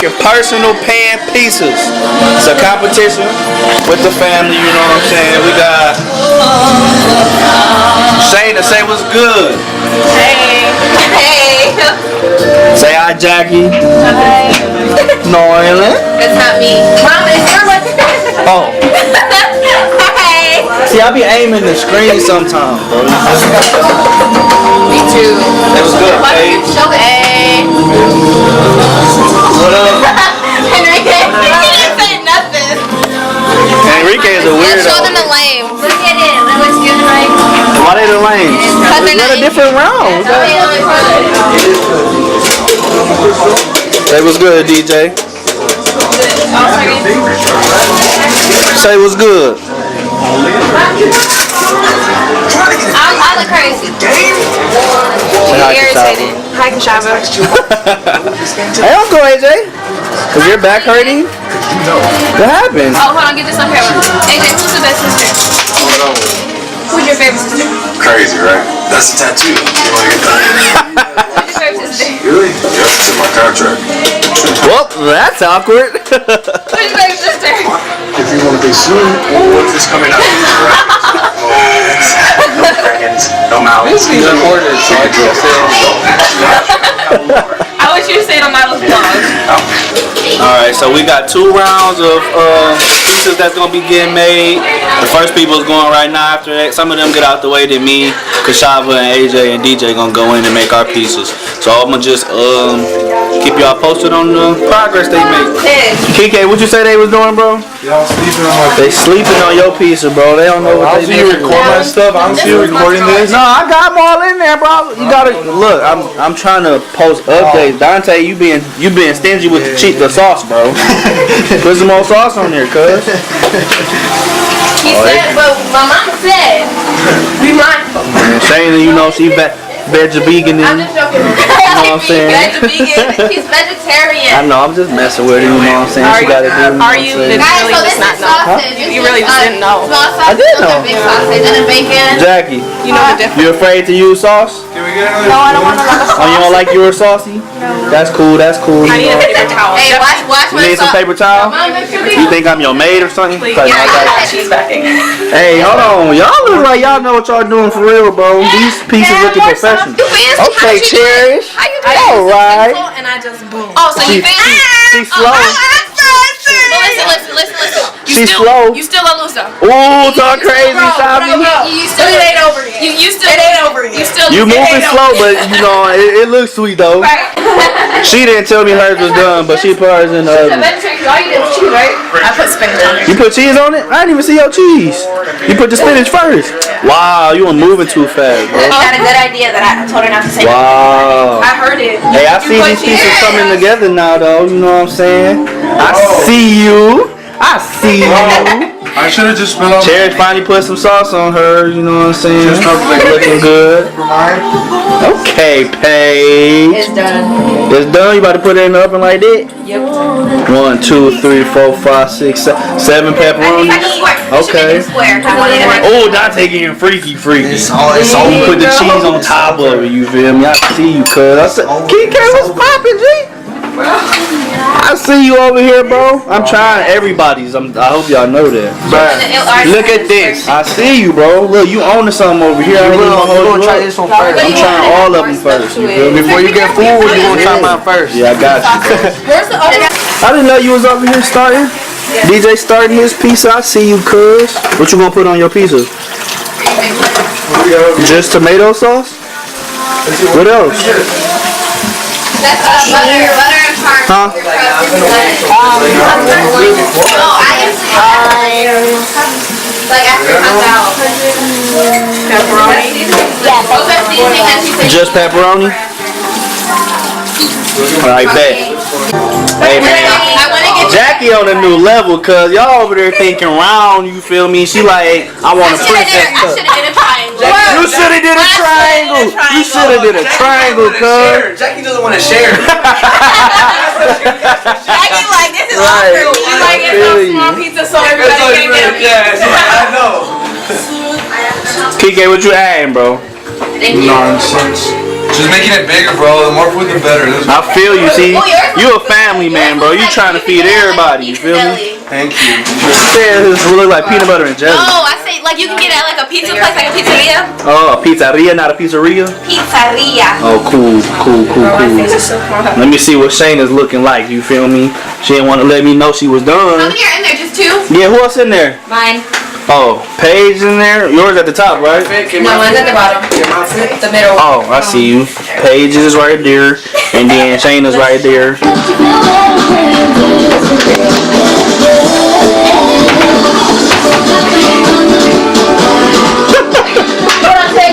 making personal pan pizzas. It's a competition with the family, you know what I'm saying? We got Shayna, say what's good. Hey. Hey. Say hi, Jackie. Hi. Nolan. It's not me. Mom, it's your one. Oh. Hey. See, I be aiming the screen sometimes, bro. Me too. It was good, Paige. Hey. What up? Enrique. He didn't say nothing. Enrique is a weirdo. Show them the lame. Look at it. It looks good, right? Why they the lanes? Because they're It's not a different round. Say what's good, DJ. Say what's good. I look crazy. Irritated. Hi, Kashava. Hey, Uncle AJ. Is your back hurting? What happened? Oh, hold on. Get this on camera. AJ, who's the best sister? Who's your favorite sister? Crazy, right? That's a tattoo. You want to get that? Who's your favorite sister? Really? Yeah, it's in my contract. Well, that's awkward. Who's your favorite sister? If you want to be soon, what's this coming out? No dragons, no mouths. He's recorded, so I can't say I wish you were saying on my little vlog. Alright, so we got 2 rounds of pizzas that's gonna be getting made. The first people is going right now. After that, some of them get out the way, then me, Kashava, and AJ and DJ gonna go in and make our pizzas. So I'm gonna just keep y'all posted on the progress they make. Kike, what you say they was doing, bro? Y'all sleeping on my... They sleeping on your pizza, bro. They don't know what I they see you record my stuff. I don't see you recording this. No, I got them all in there, bro. You gotta look. I'm trying to post updates. Dante, you being stingy with the sauce, bro. Put some more sauce on there, cuz. He said, but my mama said, be mindful. Shayna, you know she vegan. I'm just joking. You know what I'm saying? He's vegetarian. I know, I'm just messing with her, you know what I'm saying? She gotta do, Are you Guys, really just not know? You really just didn't know. I Small sausage, did know. big sausage, and then bacon. Jackie, You know the difference. you afraid to use sauce? Can we get another? No, I don't want a lot of Oh, you don't like yours saucy? That's cool, that's cool. I need a paper towel. Hey, watch You need some paper towel? You think I'm your maid or something? She's backing. Hey, hold on. Y'all look like y'all know what y'all doing for real, bro. These pieces looking professional. Okay, Cherish. Alright. And I just boom. Oh, so you think She's slow. Listen. She's slow. You still a loser. Ooh, talk crazy, Sabi. You still it ain't over yet. You still it ain't over yet. You still You moving slow, but you know it looks sweet though. She didn't tell me hers was done, but she put hers in the oven. All you did was cheese, right? I put spinach on it. You put cheese on it? I didn't even see your cheese. You put the spinach first. Wow, you were moving too fast, bro. I had a good idea that I told her not to say. Wow. I heard it. Hey, I see these pieces coming together now, though. You know what I'm saying? I see you. I see you. I should have just spent on... Cherish finally put some sauce on her. You know what I'm saying? Just looking good. for mine. Okay, Paige. It's done. It's done. You about to put it in the oven like that? Yep. 1, 2, 3, 4, 5, 6, 7 pepperonis. Okay. Oh, Dante getting freaky. It's all You put the cheese on top of it, you feel me? I see you, cuz. I said, King K, what's poppin', G? I see you over here, bro. I'm trying everybody's. I hope y'all know that. Bruh, look at this. I see you, bro. Look, you owning something over here. I'm gonna try this one first. I'm trying all of them first. You feel me? Before you get food, you gonna try mine first. Yeah, I got you. Where's the other? I didn't know you was over here starting. DJ starting his pizza. I see you, cuz. What you gonna put on your pizza? Just tomato sauce? What else? That's butter and parm. Huh? Like after it comes out. Pepperoni? Yes. Just pepperoni? Alright, bet. Hey, man. Jackie on a new level, cuz y'all over there thinking round, you feel me? She like, I want a princess cup. You should have did a triangle. You should have did a triangle, cuz. Jackie doesn't want to share. Jackie like, this is awkward. She like, it's a small pizza so everybody can get a piece. I know. Kike, what you adding, bro? Nonsense. Just making it bigger, bro. The more food, the better. I feel you. See, you a family man, bro. You trying to feed everybody. You feel me? Thank you. This will look like peanut butter and jelly. Oh, I say like you can get it at like a pizza place, like a pizzeria. Oh, a pizzeria, not a pizzeria. Pizzeria. Oh, cool. Let me see what Shayna's looking like. You feel me? She didn't want to let me know she was How done. many are in there? Just 2? Yeah, who else in there? Mine. Oh, Paige in there. Yours at the top, right? No, mine's at the bottom. The middle. Oh, I see you. Paige is right there, and then Shayna's right there.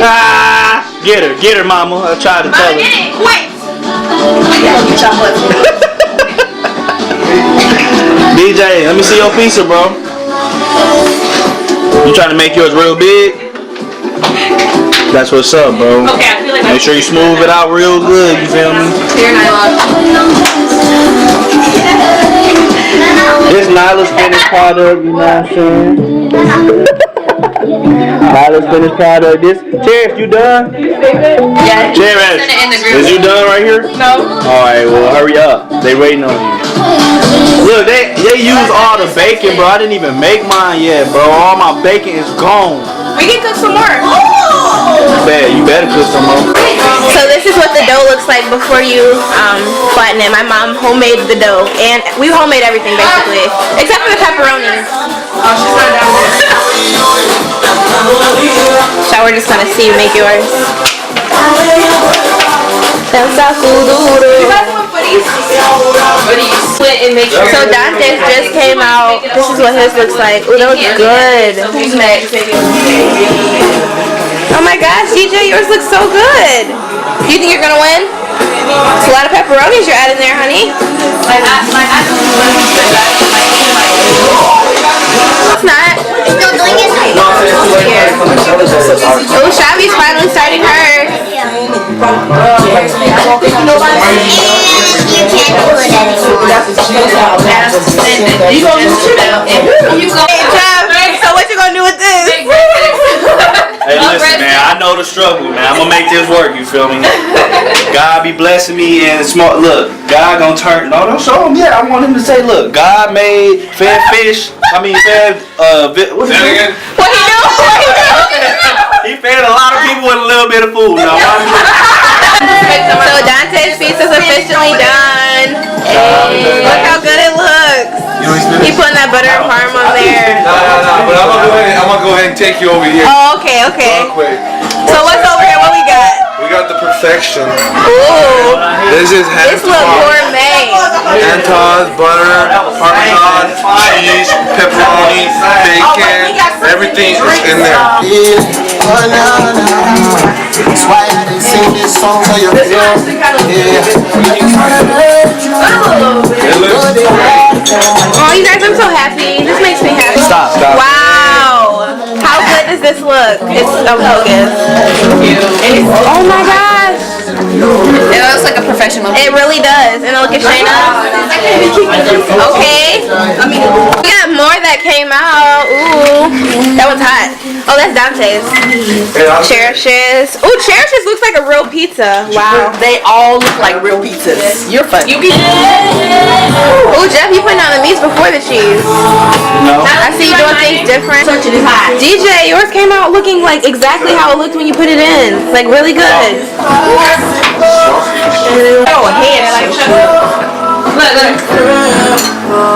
Ah, get her, mama. I tried to tell her. Get it, quick. DJ, let me see your pizza, bro. You trying to make yours real big? That's what's up, bro. Okay, I feel like Make sure you smooth it out real good. You feel me? clear nylon. This Nyla's finished product. You know what I'm saying? Nyla's finished product. This Cherish, you done? Yeah. Cherish, Send it in the group. is you done right here? No. Alright, well hurry up. They waiting on you. Look, they use all the bacon, bro. I didn't even make mine yet, bro. All my bacon is gone. We can cook some more. Man, you better cook some more. So this is what the dough looks like before you flatten it. My mom homemade the dough, and we homemade everything basically, except for the pepperoni. Oh, she's not down there. So we're just gonna see you make yours. You guys want footies? Footies. Split and make sure. So Dante's just came out. This is what his looks like. Ooh, that looks good. Who's next? Oh my gosh, DJ, yours looks so good. Do you think you're gonna win? It's a lot of pepperonis you're adding there, honey. It's not. Still doing it? Oh, Shavi's finally starting hers. You can't do it anymore. Hey, Jeff, so what you gonna do with this? Hey, listen, man. I know the struggle, man. I'm gonna make this work. You feel me? God be blessing me and smart. Look, God gonna turn. No, don't show him yet. I want him to say, look, God made fed fish. I mean, fed. What's it again? What he do? He fed a lot of people with a little bit of food. No, So Dante's pizza's officially done. Hey, look how good it looks. He putting that butter and parm on there. No. But I'm gonna go ahead and take you over here. Oh, okay, okay. Real quick. So what's over here? What we got? We got the perfection. Ooh, This is this look gourmet. Antos, butter, parmesan, cheese, pepperoni, bacon, everything is in there. That's why I didn't sing this song for you. It looks great. Oh, you guys, I'm so happy. This makes me happy. Stop. Wow. How good does this look? It's so focused. Oh my gosh. It looks like a professional. It really does. And look at Shayna. Okay. We got more that came out. Ooh. That one's hot. Oh, that's Dante's. Cherish's. Ooh, Cherish's looks like a real pizza. Wow. They all look like real pizzas. You're funny. Ooh, Jeff, you putting on the meats before the cheese. No. I see you doing things different. DJ, yours came out looking like exactly how it looked when you put it in. Like really good. Oh, hands. Look.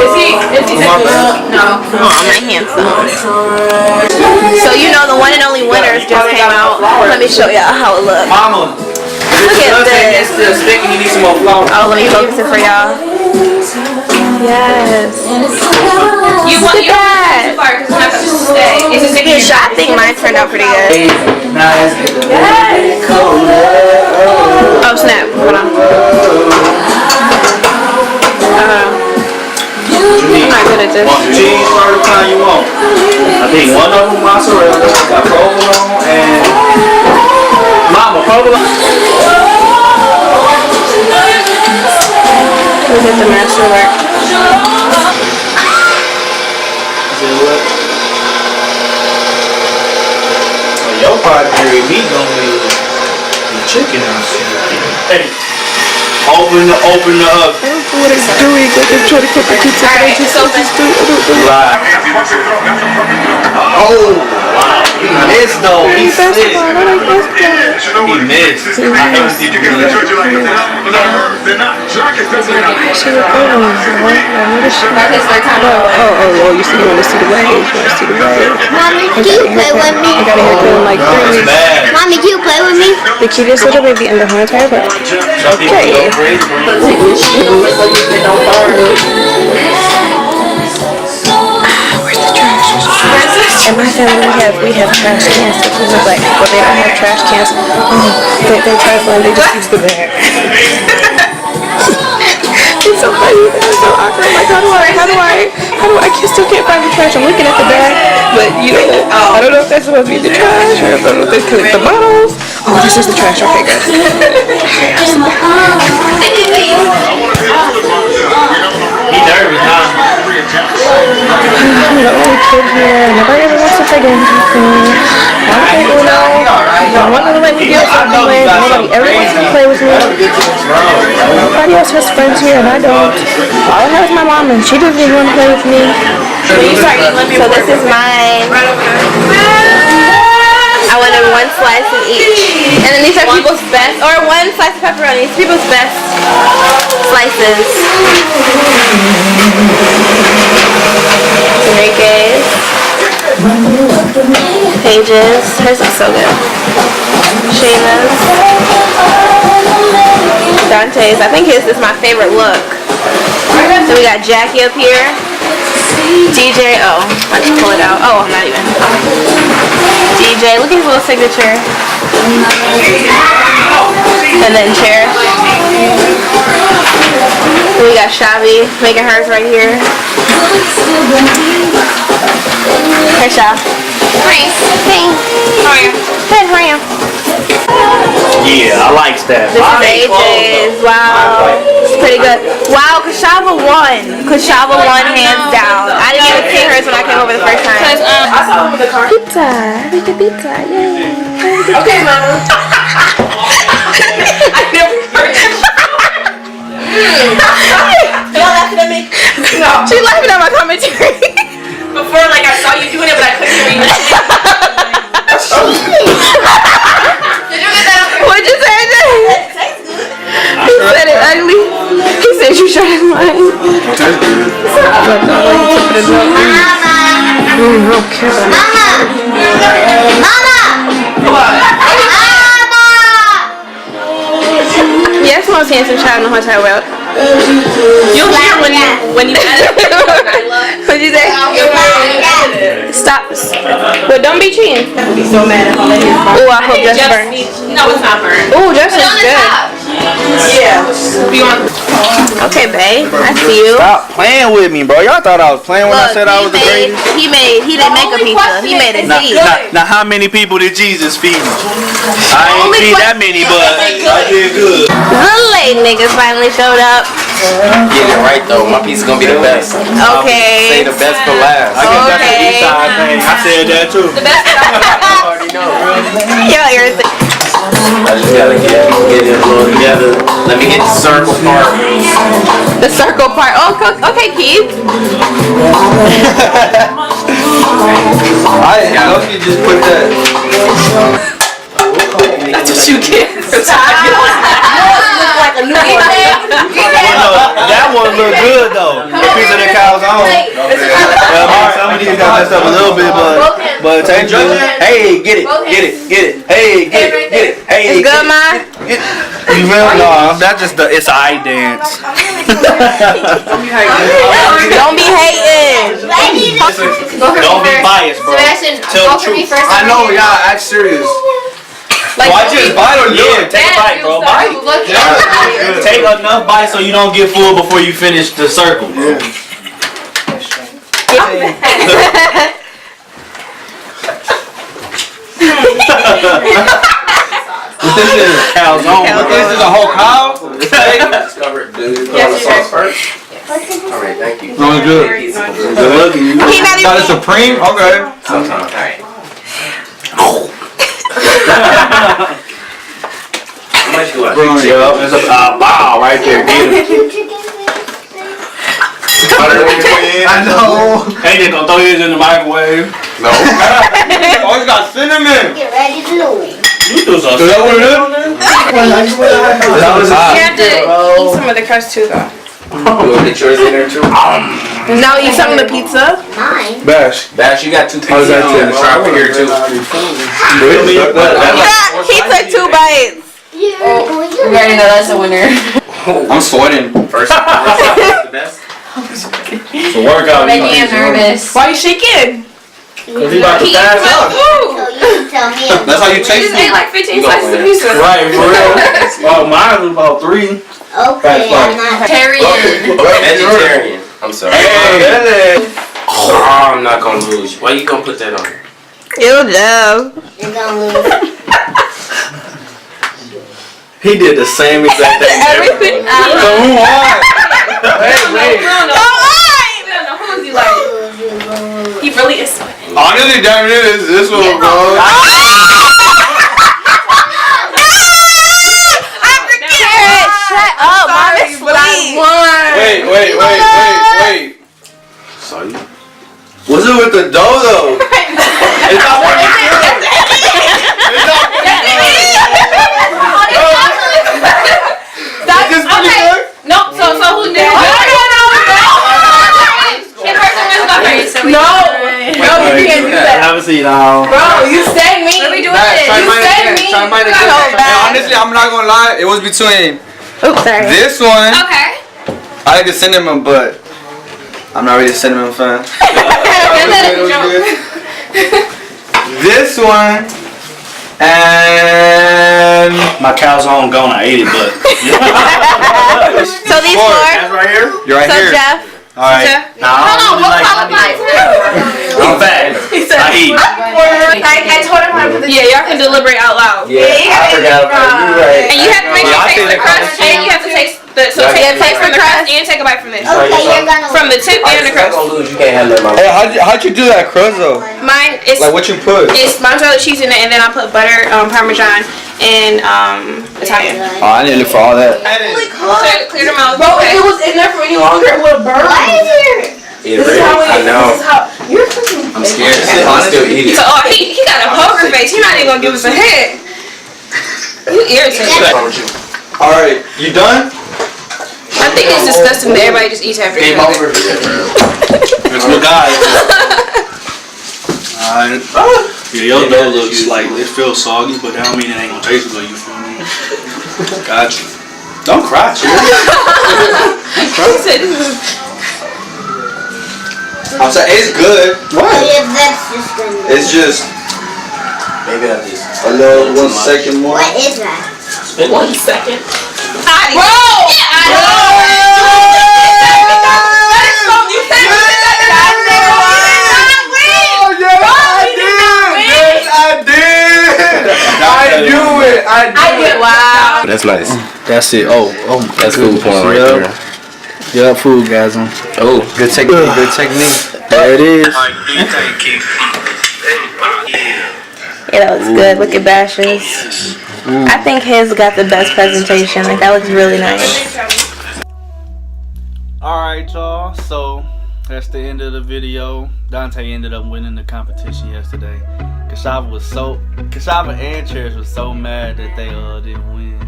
Is he No. Oh, I'm not handsome. So you know the one and only winners just came out. Let me show y'all how it looks. Mama. Look at this. It's still sticking. You need some more flour. Oh, let me focus it for y'all. Yes. You Look at that. too far because it's not going to stay. It's just sticking. I think mine turned out pretty good. Oh snap! Hold on. I'm not good at this. Want the cheese first kind you want? I think one of them mozzarella, got provolone and mama provolone. Look at the masterwork. What? Well, your part here, meat gonna be. You chicken and shit. Hey, open the oven. What it's doing, like they're trying to cook the pizza, but I just Right. Oh, wow. He missed though. He missed. He missed. Oh, you see, you want to see the waves, you want to see the waves. Mommy, can you play with me? I got here feeling like 3 weeks. Bad. Mommy, can you play with me? The cutest little baby in the whole entire world. Some people go crazy. In my family, we have trash cans. So people are like, well, they don't have trash cans. They travel and they just use the bag. It's so funny. It's so awkward. Like, how do I still can't find the trash. I'm looking at the bag, but I don't know if that's supposed to be the trash or if I don't know if that's the bottles. Oh, this is the trash. Okay, good. He nervous, huh? I'm the only kid here. Nobody ever wants to play games with me. I don't play Uno. No one will let me do something with. Nobody ever wants to play with me. Nobody else has friends here, and I don't. All I have is my mom, and she doesn't even want to play with me. So this is mine. I wanted 1 slice of each. And then these are people's best, or 1 slice of pepperoni. These are people's best slices. Enrique's. Paige's. Hers is so good. Shayna's. Dante's. I think his is my favorite look. So we got Jackie up here. DJ, oh, I just pull it out. Oh, I'm not even. DJ, look at his little signature. And then Cherish. We got Shavi making hers right here. Hey, Shav. Hey. Hey. How are you? Good, how are you? Yeah, I like that. This is AJ's. Wow. It's pretty good. Wow, Kashava won. Kashava won hands down. I didn't even see hers when I came over the first time. I saw him in the car. Pizza. We get pizza. Yay. Okay, Mama. I never heard that. Y'all laughing at me? No. She's laughing at my commentary. Before, like, I saw you doing it, but I couldn't read it. What'd you say, AJ? He said it ugly. He said you sure it's mine. Yes, most handsome child in the hotel world. You'll hear when you edit. What'd you say? Stop. But don't be cheating. I'll be so mad if I let his Ooh, I hope that's burnt. No, it's not burnt. Ooh, that's good. Yeah. Be on. Okay, babe. I see you. Stop playing with me, bro. Y'all thought I was playing when I said I was the greatest. He didn't make a pizza. He made a seed. Now, how many people did Jesus feed? I ain't feed that many, but I did good. The late niggas finally showed up. Get it right though. My piece is gonna be the best. Okay. Say the best for last. I guess that's the Okay. east side thing. I said that too. I already know. Yo, irritating. I just gotta get it a little together. Let me get the circle part. The circle part. Oh, okay, Keith. I know you just put that. That's what you get. Like a newborn. That one look good though. The piece of the cow's on. Some of these got messed up a little bit, but take it. Hey, get it. Hey, get it. Hey, It's good, Ma? You feel me? No, that's just it's an eye dance. Don't be hating. Don't be biased, bro. Sebastian, Tell the go for me truth. first. I know, y'all act serious. Like, I just bite or Yeah, not? take a bite, bro. Bite. Take enough bites so you don't get full before you finish the circle. This is Cow's on. this is a whole cow. Discover it. Yes, Sauce first. All right, thank you. No, it's good. Good looking. He not Got a even. supreme? Okay. Sometimes. much do I? Yeah, it's a ball right there. I know. Hey, they gonna throw yours in the microwave. No. Oh, it's got cinnamon. Get ready to lose. You do some. Is that what it is? You have to eat some of the crust too, though. You want to get yours in there too? Now eat some of the pizza. Mine. Bash. Bash, you got 2 pieces. How's that on. taste? Try over here too. He took 2 bites. You already know that's a winner. I'm sweating. First the best. It's a workout. Making him nervous. Why you shaking? Cause he about to pass out. So you tell me. That's how you taste Just ate it. like 15 slices of pizza. Right, for real. Well, mine was about 3. Okay, I'm not. Vegetarian. Vegetarian. I'm sorry. Oh, I'm not gonna lose. Why you gonna put that on? You'll know. You're gonna lose. He did the same exact thing. Everything. So who won? Wait. We don't know who's he like. He really is sweating. Honestly, damn it is this one, bro. Shut up, Mom. It's sweet. Wait. Sorry. What's it with the dough though? It's not working good. It's not working good. Is this pretty good? No, so who did it? His person wins by first. No, you can't do that. Have a seat now. Bro, you said me. What are we doing Bash, this? try You mine said again. me. Try mine You again. got so bad. And honestly, I'm not gonna lie. It was between Oops, sorry. this one. Okay. I like the cinnamon, but I'm not really a cinnamon fan. This one and My calzone gone. I ate it, but. So these 4. That's right here. you're right So here. Jeff. All right. Now, Hold on, what qualifies too? I'm fat. I eat. I told him how to put the. Yeah, y'all can deliberate out loud. Yeah, I forgot about you. Right. And you have to make sure you taste the crust, and you have to taste the taste from the crust and take a bite from this. Okay, you're gonna From the tip and the You're crust. gonna lose. You can't have that, mama. Hey, how'd you do that crust though? Mine is Like what you put? it's mozzarella cheese in it, and then I put butter, Parmesan, and Italian. Oh, I need to look for all that. Clear them out. Bro, Okay. if it was in there for any longer, it would have burned. Why is your Yeah, really. I know. You're cooking. I'm scared. I'm still eating. So he got a poker face. He's not even gonna give us a hit. You irritated. All right, you done? I think it's disgusting that everybody just eats after each Game other. over. It's my guy. Yeah, your dough looks like it feels soggy, but that don't mean it ain't gonna taste good. You feel me? Gotcha. Don't cry, chill. He said, I'm saying it's good. yeah, that's just gonna. It's just Maybe I just. a little 1 second more. What is that? 1 second. Bro! Yeah, I I did. Wow. That's nice. That's it. Oh, That's food porn right there. Yeah, food gasm. Oh, Good technique. Good technique. There it is. Yeah, that looks good. Look at Bash's. I think his got the best presentation. Like, that looks really nice. Alright, y'all. So, that's the end of the video. Dante ended up winning the competition yesterday. Kashava and Cherish was so mad that they didn't win.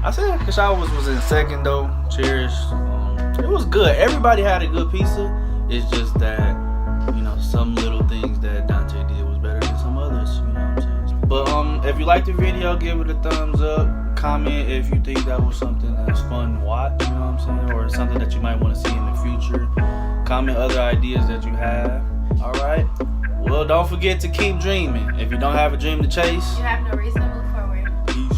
I said Kashava was in second though. Cherish, it was good. Everybody had a good pizza. It's just that, you know, some little things that Dante did was better than some others. You know what I'm saying? But if you liked the video, give it a thumbs up. Comment if you think that was something that's fun to watch. You know what I'm saying? Or something that you might want to see in the future. Comment other ideas that you have. All right. Well, don't forget to keep dreaming. If you don't have a dream to chase, You have no reason to believe.